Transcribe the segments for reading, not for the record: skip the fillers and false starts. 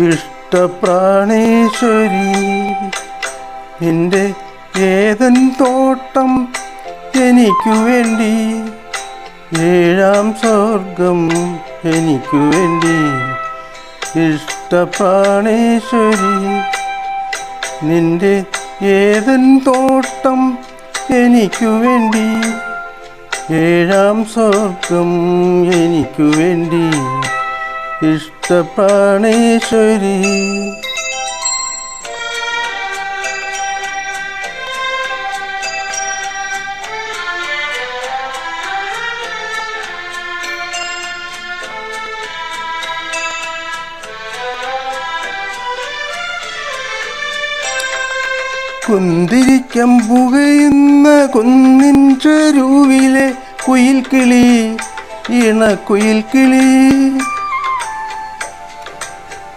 ഇഷ്ടപ്രാണേശ്വരി എൻ്റെ ഏതൻ തോട്ടം എനിക്കു വേണ്ടി, ഏഴാം സ്വർഗം എനിക്കു വേണ്ടി. ഇഷ്ടപ്രാണേശ്വരി നിന്റെ ഏതൻ തോട്ടം എനിക്കു വേണ്ടി, ഏഴാം സ്വർഗം എനിക്കു വേണ്ടി. ഇഷ്ടപ്രാണേശ്വരി കുന്തിരിക്കം പുകയുന്ന കുന്നിൻ ചെരുവിലെ കുയിൽക്കിളി, ഇണക്കുയിൽക്കിളി.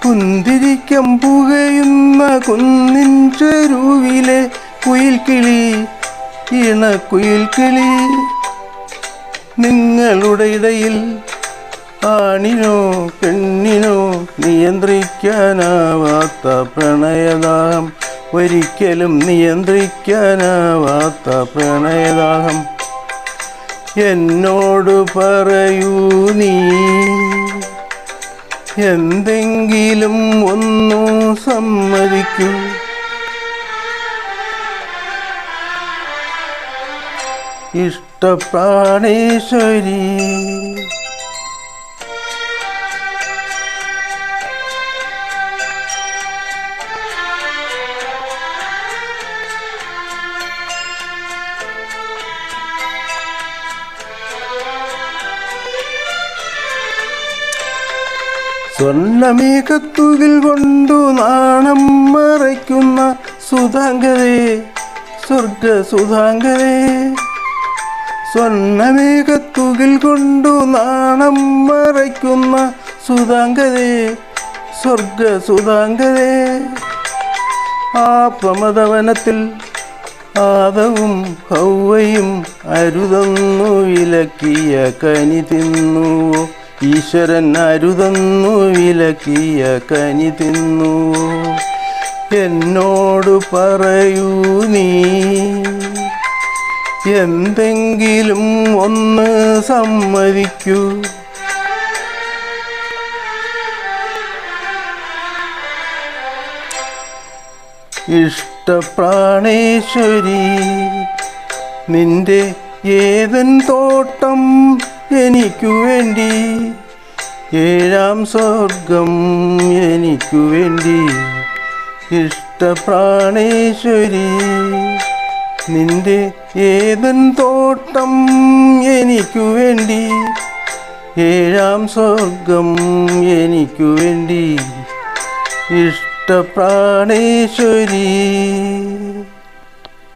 കുന്തിരിക്കം പുകയുന്ന കുന്നിൻ ചെരുവിലെ കുയിൽക്കിളി, ഇണക്കുയിൽക്കിളി. നിങ്ങളുടെ ഇടയിൽ ആണിനോ പെണ്ണിനോ നിയന്ത്രിക്കാനാവാത്ത പ്രണയദാഹം, ഒരിക്കലും നിയന്ത്രിക്കാനാവാത്ത പ്രണയദാഹം. എന്നോട് പറയൂ നീ എന്തെങ്കിലും ഒന്നു സമ്മതിക്കൂ. ഇഷ്ടപ്രാണേശ്വരി സ്വർണ്ണമേഘത്തുകിൽ കൊണ്ടു നാണം മറയ്ക്കുന്ന സുധാംഗതേ, സ്വർഗസുധാംഗതേ. സ്വർണ്ണമേഘത്തുകിൽ കൊണ്ടു നാണം മറയ്ക്കുന്ന സുധാംഗതേ, സ്വർഗസുധാംഗതേ. ആ പ്രമദവനത്തിൽ ആദവും ഹൗവയും അരുതെന്നു വിലക്കിയ കനി തിന്നുവോ? ഈശ്വരൻ അരുതെന്നു വിലക്കിയ കനി തിന്നുവോ? എന്നോട് പറയൂ നീ എന്തെങ്കിലും ഒന്ന് സമ്മതിക്കൂ. ഇഷ്ടപ്രാണേശ്വരി നിന്റെ ഏതൻ തോട്ടം എനിക്കു വേണ്ടി, ഏഴാം സ്വർഗം എനിക്കു വേണ്ടി. ഇഷ്ടപ്രാണേശ്വരി നിന്റെ ഏതൻ തോട്ടം എനിക്കു വേണ്ടി, ഏഴാം സ്വർഗം എനിക്കു വേണ്ടി. ഇഷ്ടപ്രാണേശ്വരി